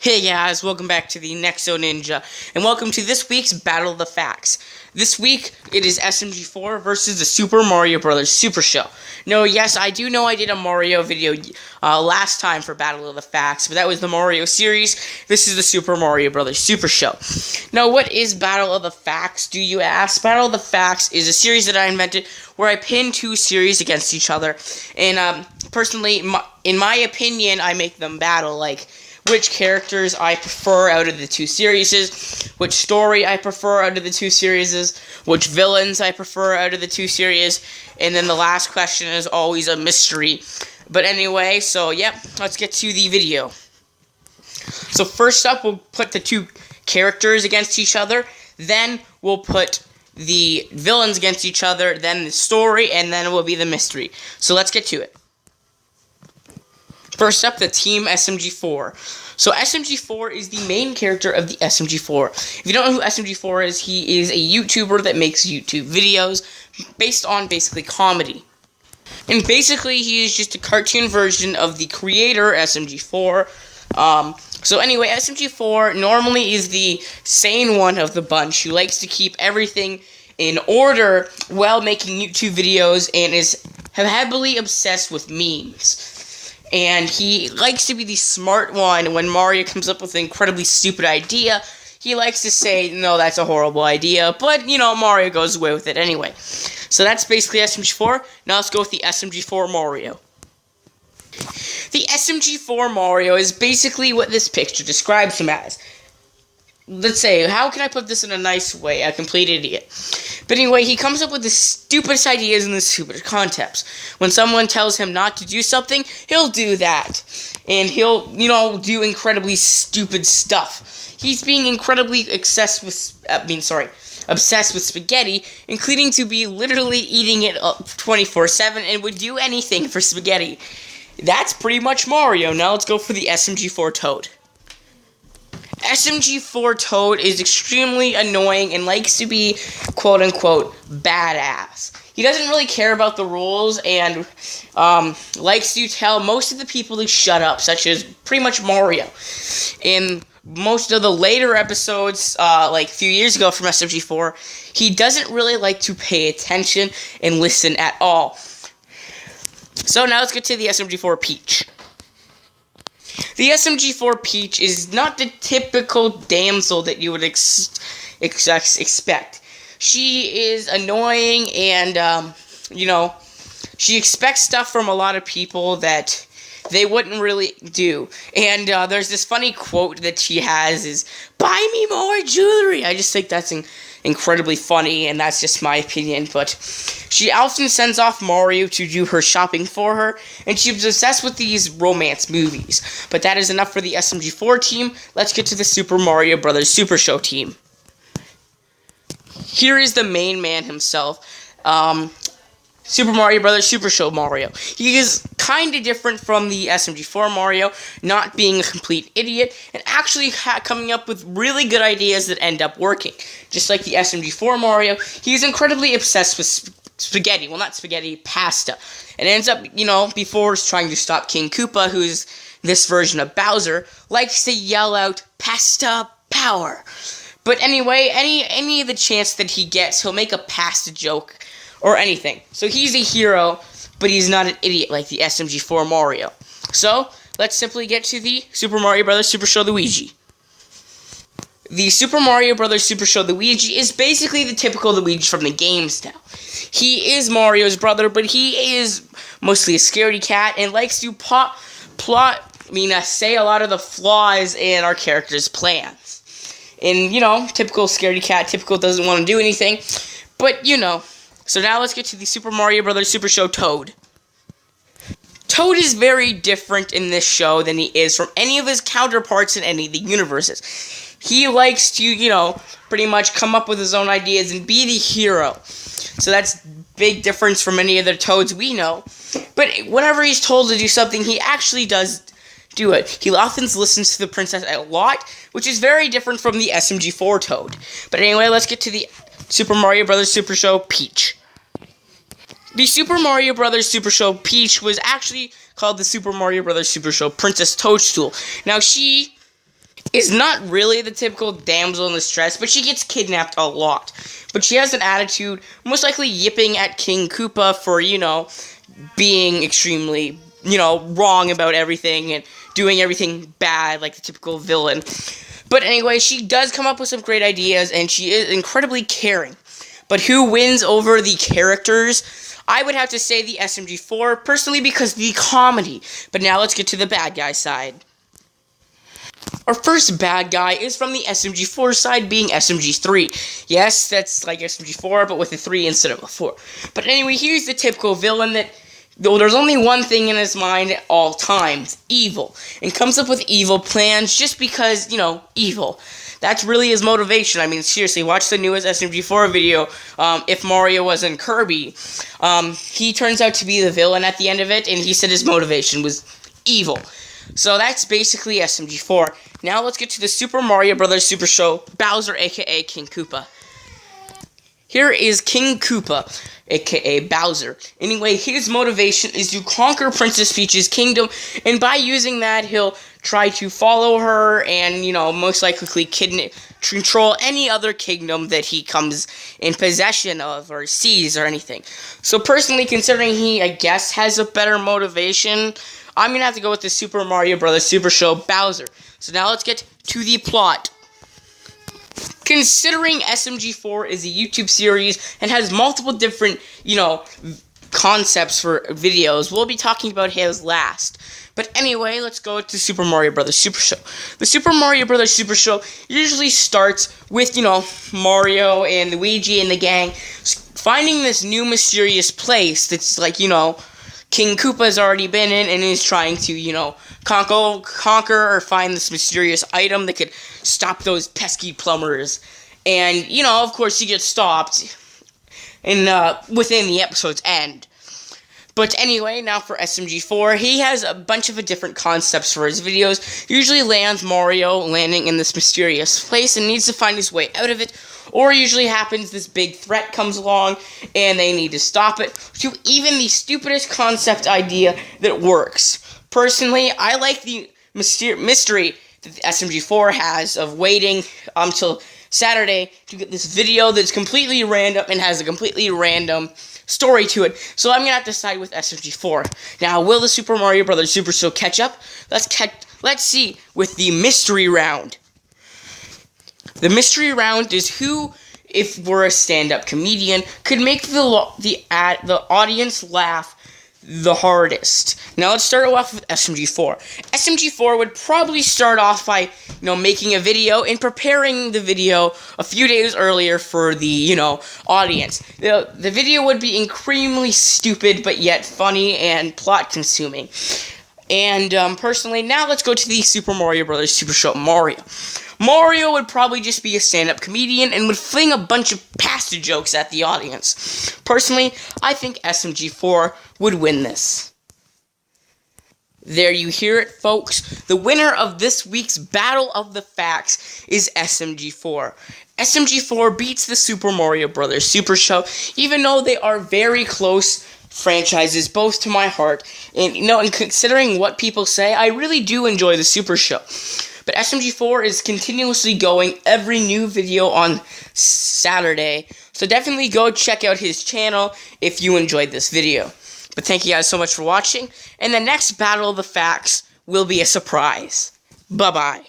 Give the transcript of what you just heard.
Hey guys, welcome back to the Nexo Ninja, and welcome to this week's Battle of the Facts. This week, it is smg4 versus the Super Mario Bros. Super Show. No, yes, I do know I did a Mario video last time for Battle of the Facts, but that was the Mario series. This is the Super Mario Bros. Super Show. Now, what is Battle of the Facts, do you ask? Battle of the Facts is a series that I invented where I pin two series against each other, and personally, in my opinion, I make them battle, like which characters I prefer out of the two series, which story I prefer out of the two series, which villains I prefer out of the two series, and then the last question is always a mystery. But anyway, so yep, let's get to the video. So first up, we'll put the two characters against each other, then we'll put the villains against each other, then the story, and then it will be the mystery. So let's get to it. First up, the Team SMG4. So SMG4 is the main character of the SMG4. If you don't know who SMG4 is, he is a YouTuber that makes YouTube videos based on basically comedy. And basically, he is just a cartoon version of the creator, SMG4. So anyway, SMG4 normally is the sane one of the bunch who likes to keep everything in order while making YouTube videos and is heavily obsessed with memes. And he likes to be the smart one. When Mario comes up with an incredibly stupid idea, he likes to say, no, that's a horrible idea. But, you know, Mario goes away with it anyway. So that's basically SMG4. Now let's go with the SMG4 Mario. The SMG4 Mario is basically what this picture describes him as. Let's say, how can I put this in a nice way? A complete idiot. But anyway, he comes up with the stupidest ideas and the stupidest concepts. When someone tells him not to do something, he'll do that. And he'll, do incredibly stupid stuff. He's being incredibly obsessed with spaghetti, including to be literally eating it 24/7 and would do anything for spaghetti. That's pretty much Mario. Now let's go for the SMG4 Toad. SMG4 Toad is extremely annoying and likes to be, quote-unquote, badass. He doesn't really care about the rules and likes to tell most of the people to shut up, such as pretty much Mario. In most of the later episodes, like a few years ago from SMG4, he doesn't really like to pay attention and listen at all. So now let's get to the SMG4 Peach. The SMG4 Peach is not the typical damsel that you would expect. She is annoying and, she expects stuff from a lot of people that they wouldn't really do. And there's this funny quote that she has is, "Buy me more jewelry." I just think that's incredibly funny, and that's just my opinion, but she often sends off Mario to do her shopping for her, and she's obsessed with these romance movies. But that is enough for the SMG4 team. Let's get to the Super Mario Bros. Super Show team. Here is the main man himself, Super Mario Bros. Super Show Mario. He is kind of different from the SMG4 Mario, not being a complete idiot, and actually coming up with really good ideas that end up working. Just like the SMG4 Mario, he's incredibly obsessed with spaghetti. Well, not spaghetti, pasta. And ends up, before trying to stop King Koopa, who's this version of Bowser, likes to yell out, "Pasta power!" But anyway, any of the chance that he gets, he'll make a pasta joke or anything. So he's a hero, but he's not an idiot like the SMG4 Mario. So, let's simply get to the Super Mario Bros. Super Show Luigi. The Super Mario Bros. Super Show Luigi is basically the typical Luigi from the games now. He is Mario's brother, but he is mostly a scaredy cat and likes to say a lot of the flaws in our character's plans. And, typical scaredy cat, typical doesn't want to do anything, but, So now let's get to the Super Mario Bros. Super Show Toad. Toad is very different in this show than he is from any of his counterparts in any of the universes. He likes to, pretty much come up with his own ideas and be the hero. So that's big difference from any other Toads we know. But whenever he's told to do something, he actually does do it. He often listens to the princess a lot, which is very different from the SMG4 Toad. But anyway, let's get to the Super Mario Bros. Super Show Peach. The Super Mario Bros. Super Show Peach was actually called the Super Mario Bros. Super Show Princess Toadstool. Now, she is not really the typical damsel in distress, but she gets kidnapped a lot. But she has an attitude, most likely yipping at King Koopa for, being extremely, wrong about everything and doing everything bad like the typical villain. But anyway, she does come up with some great ideas, and she is incredibly caring. But who wins over the characters? I would have to say the SMG4, personally, because the comedy. But now let's get to the bad guy side. Our first bad guy is from the SMG4 side, being SMG3. Yes, that's like SMG4, but with a 3 instead of a 4. But anyway, here's the typical villain that, though there's only one thing in his mind at all times, evil. And comes up with evil plans just because, evil. That's really his motivation. I mean, seriously, watch the newest SMG4 video, If Mario Wasn't Kirby. He turns out to be the villain at the end of it, and he said his motivation was evil. So that's basically SMG4. Now let's get to the Super Mario Bros. Super Show, Bowser, aka King Koopa. Here is King Koopa, aka Bowser. Anyway, his motivation is to conquer Princess Peach's kingdom, and by using that, he'll try to follow her and, most likely control any other kingdom that he comes in possession of or sees or anything. So personally, considering he, I guess, has a better motivation, I'm going to have to go with the Super Mario Bros. Super Show Bowser. So now let's get to the plot. Considering SMG4 is a YouTube series and has multiple different, concepts for videos, we'll be talking about his last. But anyway, let's go to Super Mario Bros. Super Show. The Super Mario Bros. Super Show usually starts with, Mario and Luigi and the gang finding this new mysterious place that's like, King Koopa's already been in and is trying to, conquer or find this mysterious item that could stop those pesky plumbers. And, of course, he gets stopped within the episode's end. But anyway, now for SMG4, he has a bunch of different concepts for his videos. Usually lands Mario landing in this mysterious place and needs to find his way out of it. Or usually happens this big threat comes along and they need to stop it. To even the stupidest concept idea that works. Personally, I like the mystery that the SMG4 has of waiting until Saturday to get this video that's completely random and has a completely random story to it. So I'm going to have to side with SMG4. Now, will the Super Mario Bros. Super Show catch up? Let's see with the mystery round. The mystery round is who, if we're a stand-up comedian, could make the audience laugh the hardest. Now let's start off with SMG4. SMG4 would probably start off by, making a video and preparing the video a few days earlier for the, audience. The video would be incredibly stupid, but yet funny and plot-consuming. And, personally, now let's go to the Super Mario Bros. Super Show Mario. Mario would probably just be a stand-up comedian and would fling a bunch of pasta jokes at the audience. Personally, I think SMG4 would win this. There you hear it, folks. The winner of this week's Battle of the Facts is SMG4. SMG4 beats the Super Mario Bros. Super Show, even though they are very close franchises, both to my heart. And, and considering what people say, I really do enjoy the Super Show. But SMG4 is continuously going every new video on Saturday. So definitely go check out his channel if you enjoyed this video. But thank you guys so much for watching. And the next Battle of the Facts will be a surprise. Bye-bye.